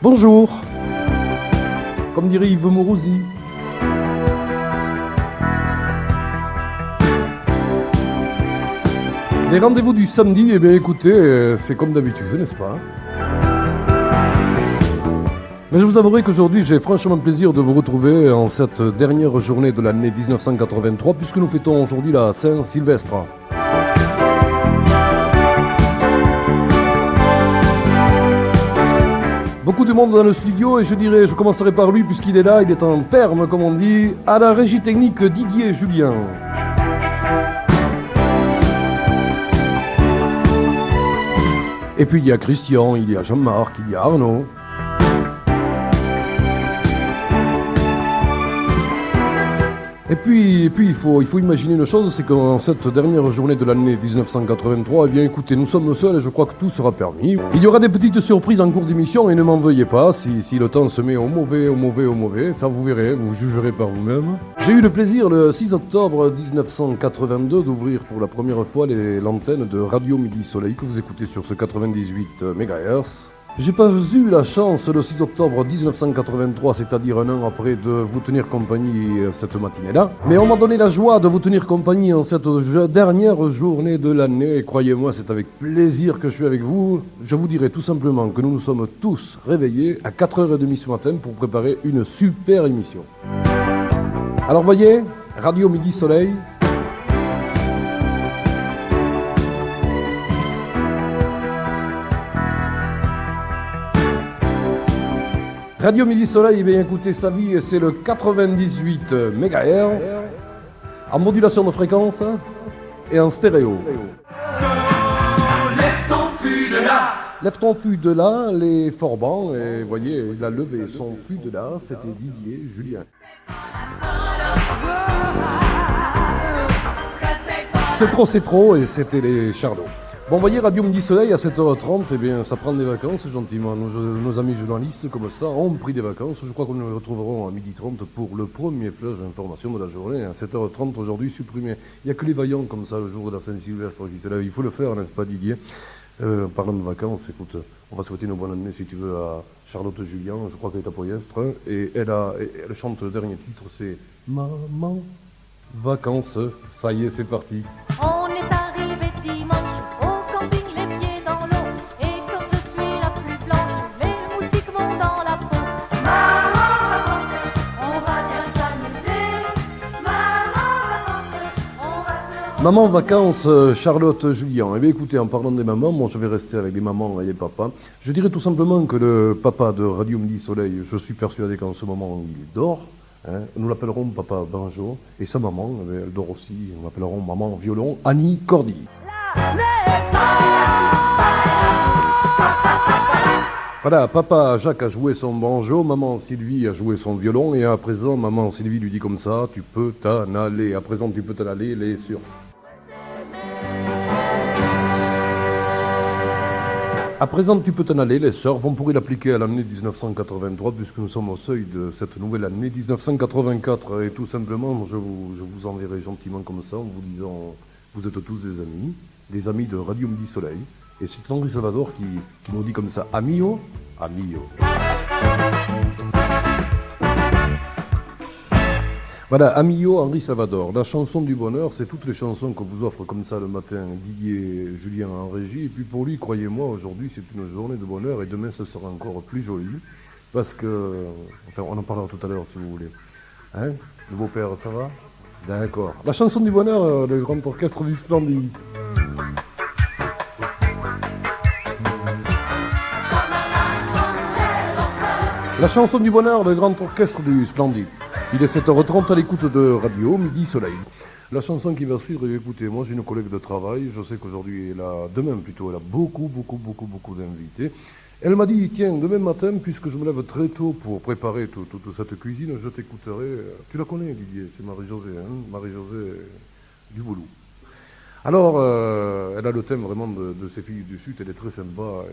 Bonjour, comme dirait Yves Mourouzi. Les rendez-vous du samedi, eh bien écoutez, c'est comme d'habitude, n'est-ce pas? Mais je vous avouerai qu'aujourd'hui, j'ai franchement plaisir de vous retrouver en cette dernière journée de l'année 1983, puisque nous fêtons aujourd'hui la Saint-Sylvestre. Beaucoup de monde dans le studio et je commencerai par lui puisqu'il est là, il est en terme comme on dit, à la régie technique Didier Julien. Et puis il y a Christian, il y a Jean-Marc, il y a Arnaud. Et puis il faut imaginer une chose, c'est qu'en cette dernière journée de l'année 1983, eh bien écoutez, nous sommes seuls et je crois que tout sera permis. Il y aura des petites surprises en cours d'émission et ne m'en veuillez pas si le temps se met au mauvais, ça vous verrez, vous jugerez par vous-même. J'ai eu le plaisir le 6 octobre 1982 d'ouvrir pour la première fois l'antenne de Radio Midi Soleil que vous écoutez sur ce 98 MHz. J'ai pas eu la chance le 6 octobre 1983, c'est-à-dire un an après, de vous tenir compagnie cette matinée-là. Mais on m'a donné la joie de vous tenir compagnie en cette dernière journée de l'année. Et croyez-moi, c'est avec plaisir que je suis avec vous. Je vous dirai tout simplement que nous nous sommes tous réveillés à 4h30 ce matin pour préparer une super émission. Alors voyez, Radio Midi Soleil. Radio Midi Soleil, eh bien écoutez, sa vie, c'est le 98 MHz, en modulation de fréquence et en stéréo. Lève ton fût de là. Lève ton fût de là, les Forbans, et voyez, il a levé son fût de là, c'était Didier Julien. C'est trop, et c'était les Charlots. Bon, vous voyez, Radio Midi Soleil à 7h30, eh bien, ça prend des vacances, gentiment. Nos amis journalistes, comme ça, ont pris des vacances. Je crois que nous les retrouverons à 12h30 pour le premier flash d'information de la journée. À 7h30, aujourd'hui, supprimé. Il n'y a que les vaillants, comme ça, le jour de la Saint-Sylvestre qui se lèvent. Il faut le faire, n'est-ce pas, Didier? Parlant de vacances, écoute, on va souhaiter une bonne année, si tu veux, à Charlotte Julien. Je crois qu'elle est à Poyestre. Et elle chante le dernier titre, c'est Maman, vacances. Ça y est, c'est parti. On est arrivé dimanche au camping, les pieds dans l'eau. Et comme je suis la plus blanche, les moustiques vont dans la peau. Maman, vacances, on va bien s'amuser. Maman, vacances, on va se... Maman vacances, Charlotte Julien. Eh bien écoutez, en parlant des mamans, moi je vais rester avec les mamans et les papas. Je dirais tout simplement que le papa de Radio Midi Soleil, je suis persuadé qu'en ce moment il dort. Hein, nous l'appellerons Papa Banjo. Et sa maman, elle dort aussi, nous l'appellerons Maman Violon, Annie Cordy. Voilà, papa Jacques a joué son banjo, maman Sylvie a joué son violon, et à présent, maman Sylvie lui dit comme ça, tu peux t'en aller. À présent, tu peux t'en aller, les sur. À présent, tu peux t'en aller, les sœurs vont pourrir l'appliquer à l'année 1983, puisque nous sommes au seuil de cette nouvelle année 1984. Et tout simplement, je vous enverrai gentiment comme ça, en vous disant, vous êtes tous des amis de Radio Midi Soleil. Et c'est Henri Salvador qui nous dit comme ça, Amio, Amio. Voilà, Amio, Henri Salvador. La chanson du bonheur, c'est toutes les chansons que vous offre comme ça le matin Didier Julien en régie. Et puis pour lui, croyez-moi, aujourd'hui c'est une journée de bonheur et demain ce sera encore plus joli. Parce que, enfin on en parlera tout à l'heure si vous voulez. Hein? Le beau-père, ça va? D'accord. La chanson du bonheur, le grand orchestre du Splendide. La chanson du bonheur, le grand orchestre du Splendide. Il est 7h30 à l'écoute de Radio Midi Soleil. La chanson qui va suivre, écoutez, moi j'ai une collègue de travail, je sais qu'aujourd'hui, demain plutôt, elle a beaucoup d'invités. Elle m'a dit, tiens, demain matin, puisque je me lève très tôt pour préparer toute cette cuisine, je t'écouterai. Tu la connais, Didier, c'est Marie-Josée, hein, Marie-Josée du Boulou. Alors, elle a le thème vraiment de ses filles du Sud, elle est très sympa,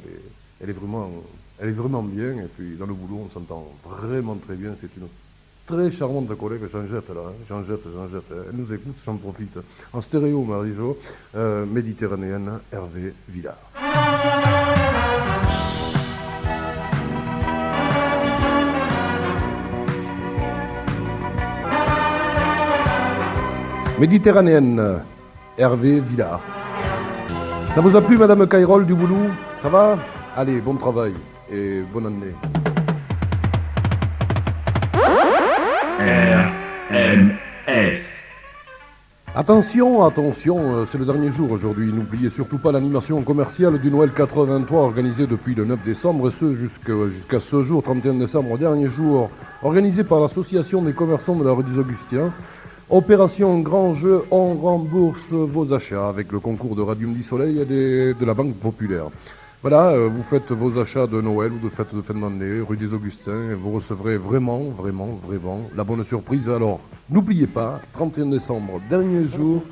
elle est vraiment bien, et puis dans le boulot, on s'entend vraiment très bien, c'est une très charmante collègue, Jean-Jette, là, Jean-Jette, elle nous écoute, j'en profite. En stéréo, Marie-Jo, méditerranéenne, Hervé Villard. Méditerranéenne, Hervé Villard. Ça vous a plu, Madame Cayrol du Boulou? Ça va? Allez, bon travail et bonne année. RMS. Attention, attention, c'est le dernier jour aujourd'hui. N'oubliez surtout pas l'animation commerciale du Noël 83 organisée depuis le 9 décembre et ce jusqu'à ce jour, 31 décembre, dernier jour, organisé par l'Association des commerçants de la rue des Augustins. Opération Grand Jeu, on rembourse vos achats avec le concours de Radium du Soleil et de la Banque Populaire. Voilà, vous faites vos achats de Noël ou de fête de fin d'année, rue des Augustins, et vous recevrez vraiment la bonne surprise. Alors, n'oubliez pas, 31 décembre, dernier jour,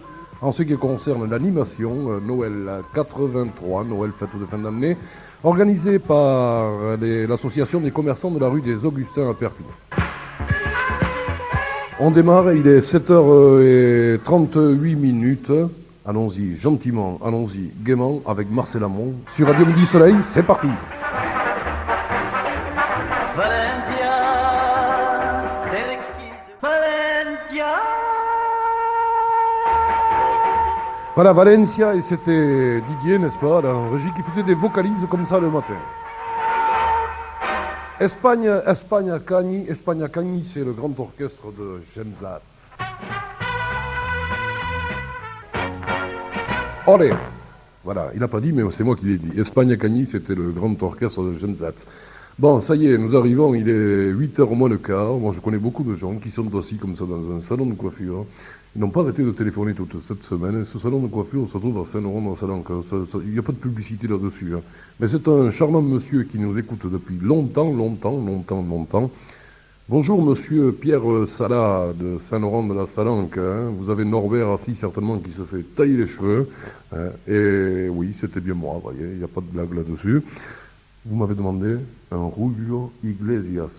en ce qui concerne l'animation, Noël 83, Noël fête de fin d'année, organisée par l'association des commerçants de la rue des Augustins à Perpignan. On démarre, il est 7h38. Allons-y gentiment, allons-y gaiement avec Marcel Amont sur Radio Midi Soleil, c'est parti. Valencia, Valencia. Voilà Valencia et c'était Didier, n'est-ce pas, la régie qui faisait des vocalises comme ça le matin. Espagne Cagni, c'est le grand orchestre de Genzat. Olé! Voilà, il n'a pas dit, mais c'est moi qui l'ai dit. Espagne Cagni, c'était le grand orchestre de Genzat. Bon, ça y est, nous arrivons, il est 8h moins le quart. Moi, je connais beaucoup de gens qui sont assis comme ça dans un salon de coiffure. Ils n'ont pas arrêté de téléphoner toute cette semaine. Et ce salon de coiffure se trouve à Saint-Laurent-dans-Salanque. Il n'y a pas de publicité là-dessus. Hein. Mais c'est un charmant monsieur qui nous écoute depuis longtemps. Bonjour, monsieur Pierre Salat de Saint-Laurent-de-la-Salanque. Hein. Vous avez Norbert assis certainement qui se fait tailler les cheveux. Hein. Et oui, c'était bien moi, voyez, il n'y a pas de blague là-dessus. Vous m'avez demandé un Julio Iglesias.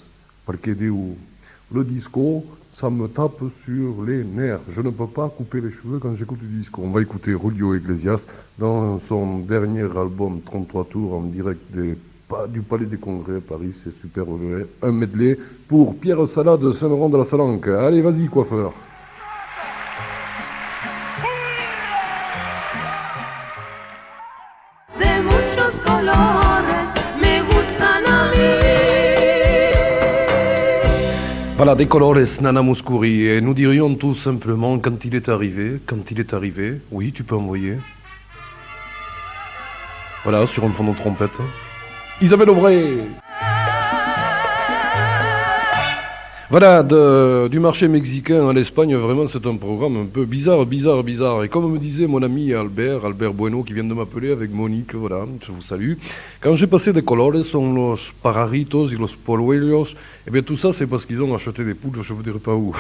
Parce que le disco, ça me tape sur les nerfs. Je ne peux pas couper les cheveux quand j'écoute du disco. On va écouter Julio Iglesias dans son dernier album 33 tours en direct du Palais des Congrès à Paris. C'est super, un medley pour Pierre Salat de Saint-Laurent-de-la-Salanque. Allez, vas-y, coiffeur. De muchos colores me gustan a mí. Voilà, des colores, Nana Mouskouri. Et nous dirions tout simplement, quand il est arrivé, oui, tu peux envoyer. Voilà, sur un fond de trompette. Isabelle Aubray. Voilà, du marché mexicain à l'Espagne, vraiment c'est un programme un peu bizarre. Et comme me disait mon ami Albert Bueno, qui vient de m'appeler avec Monique, voilà, je vous salue. Quand j'ai passé des colores, sont los pararitos et los polluelos, eh bien tout ça c'est parce qu'ils ont acheté des poules, je vous dirai pas où.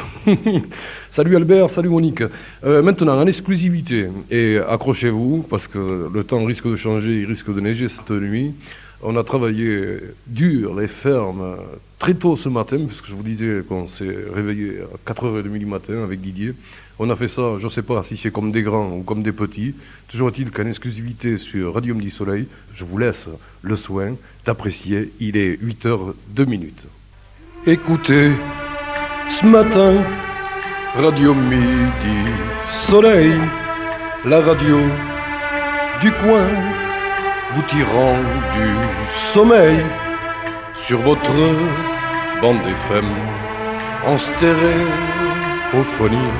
Salut Albert, salut Monique. Maintenant, en exclusivité, et accrochez-vous, parce que le temps risque de changer, il risque de neiger cette nuit. On a travaillé dur, les fermes, très tôt ce matin, puisque je vous disais qu'on s'est réveillé à 4h30 du matin avec Didier. On a fait ça, je ne sais pas si c'est comme des grands ou comme des petits. Toujours est-il qu'en exclusivité sur Radio Midi Soleil, je vous laisse le soin d'apprécier. Il est 8h02. Écoutez, ce matin, Radio Midi Soleil, la radio du coin, vous tirant du sommeil sur votre bande FM en stéréophonie.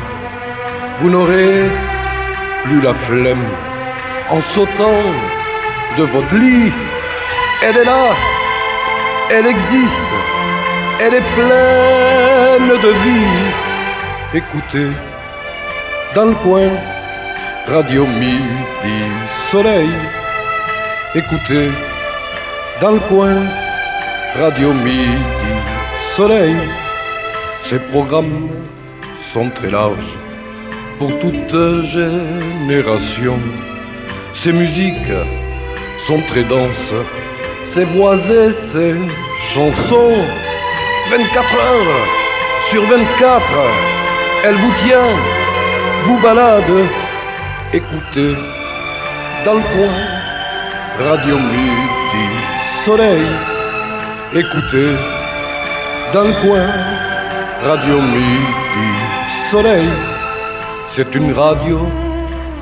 Vous n'aurez plus la flemme en sautant de votre lit. Elle est là, elle existe, elle est pleine de vie. Écoutez, dans le coin, Radio Midi Soleil. Écoutez, dans le coin, Radio Midi Soleil. Ces programmes sont très larges pour toute génération. Ces musiques sont très denses, ces voix et ces chansons. 24 heures sur 24, elle vous tient, vous balade. Écoutez, dans le coin, Radio Midi Soleil. Écoutez, dans le coin, Radio Midi Soleil. C'est une radio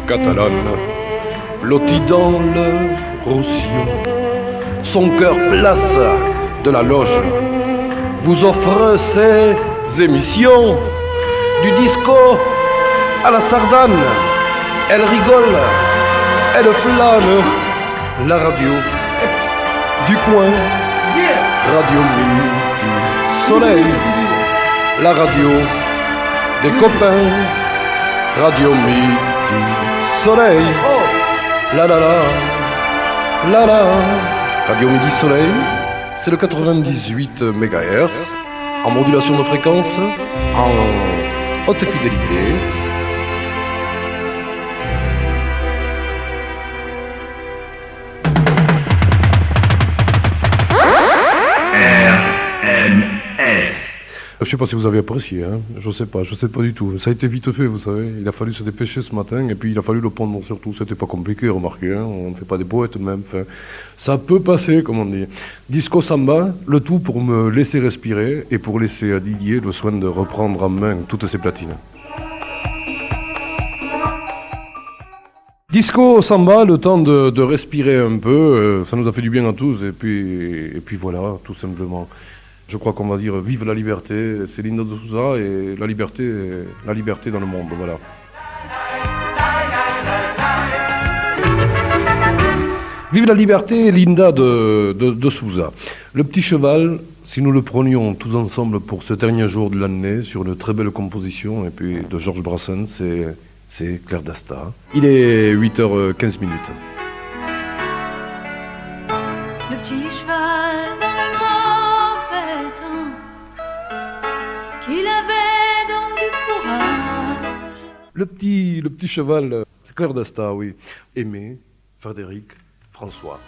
catalane, blottie dans le roussillon. Son cœur place de la loge vous offre ses émissions. Du disco à la sardane, elle rigole, elle flâne. La radio du coin, Radio Midi Soleil. La radio des copains, Radio Midi Soleil. La la la, la la. Radio Midi Soleil, c'est le 98 MHz, en modulation de fréquence, en haute fidélité. RMS. Je sais pas si vous avez apprécié, hein. Je sais pas du tout. Ça a été vite fait, vous savez. Il a fallu se dépêcher ce matin et puis il a fallu le pondre surtout. C'était pas compliqué, remarquez, hein. On ne fait pas des poètes même. Enfin, ça peut passer, comme on dit. Disco samba, le tout pour me laisser respirer et pour laisser à Didier le soin de reprendre en main toutes ses platines. Disco samba, le temps de respirer un peu, ça nous a fait du bien à tous et puis voilà, tout simplement. Je crois qu'on va dire vive la liberté, c'est Linda de Souza et la liberté dans le monde, voilà. Vive la liberté, Linda de Souza. Le petit cheval, si nous le prenions tous ensemble pour ce dernier jour de l'année, sur une très belle composition, et puis de Georges Brassens, c'est Claire Dasta. Il est 8h15. Le petit cheval dans le mauvais temps, qu'il avait donc du courage. Le petit cheval, c'est Claire Dasta, oui. Aimé, Frédéric, François.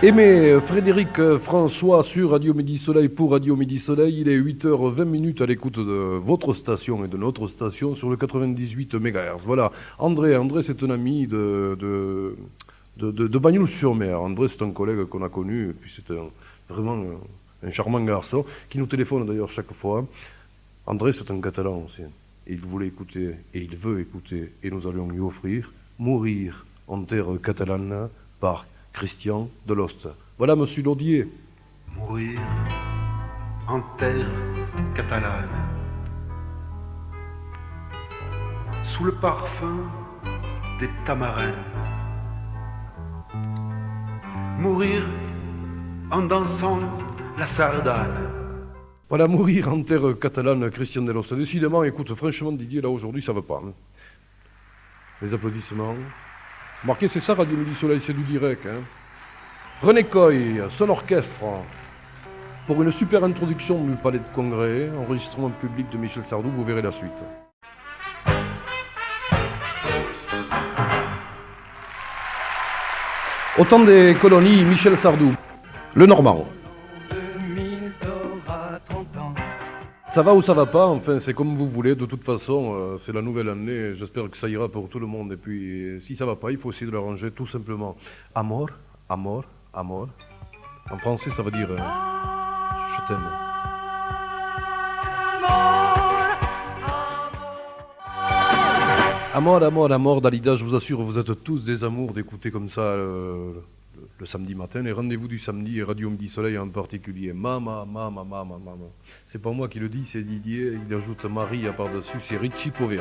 Aimé, Frédéric, François sur Radio Midi Soleil pour Radio Midi Soleil. Il est 8h20 à l'écoute de votre station et de notre station sur le 98 MHz. Voilà, André c'est un ami de Bagnols-sur-Mer. André, c'est un collègue qu'on a connu, et puis c'est vraiment un charmant garçon qui nous téléphone d'ailleurs chaque fois. André, c'est un Catalan aussi. Il voulait écouter, et il veut écouter, et nous allons lui offrir Mourir en terre catalane par Christian Deloste. Voilà, monsieur Laudier. Mourir en terre catalane, sous le parfum des tamarins. Mourir en dansant la sardane. Voilà, Mourir en terre catalane, Christian Deloste. Décidément, écoute, franchement, Didier, là, aujourd'hui, ça va pas. Hein. Les applaudissements. Marquez, c'est ça, Radio Midi Soleil, c'est du direct. Hein. René Coy, son orchestre, pour une super introduction du Palais de Congrès, enregistrement public de Michel Sardou, vous verrez la suite. Au temps des colonies, Michel Sardou, le Normand. Ça va ou ça va pas, enfin c'est comme vous voulez, de toute façon c'est la nouvelle année, j'espère que ça ira pour tout le monde et puis si ça va pas il faut essayer de l'arranger tout simplement. Amor, amor, amor, en français ça veut dire je t'aime. Amor, amor, amor, Dalida, je vous assure, vous êtes tous des amours d'écouter comme ça le samedi matin, les rendez-vous du samedi et Radio Midi Soleil en particulier. Mama. C'est pas moi qui le dis, c'est Didier, il ajoute Marie à part-dessus, c'est Richie Poveri.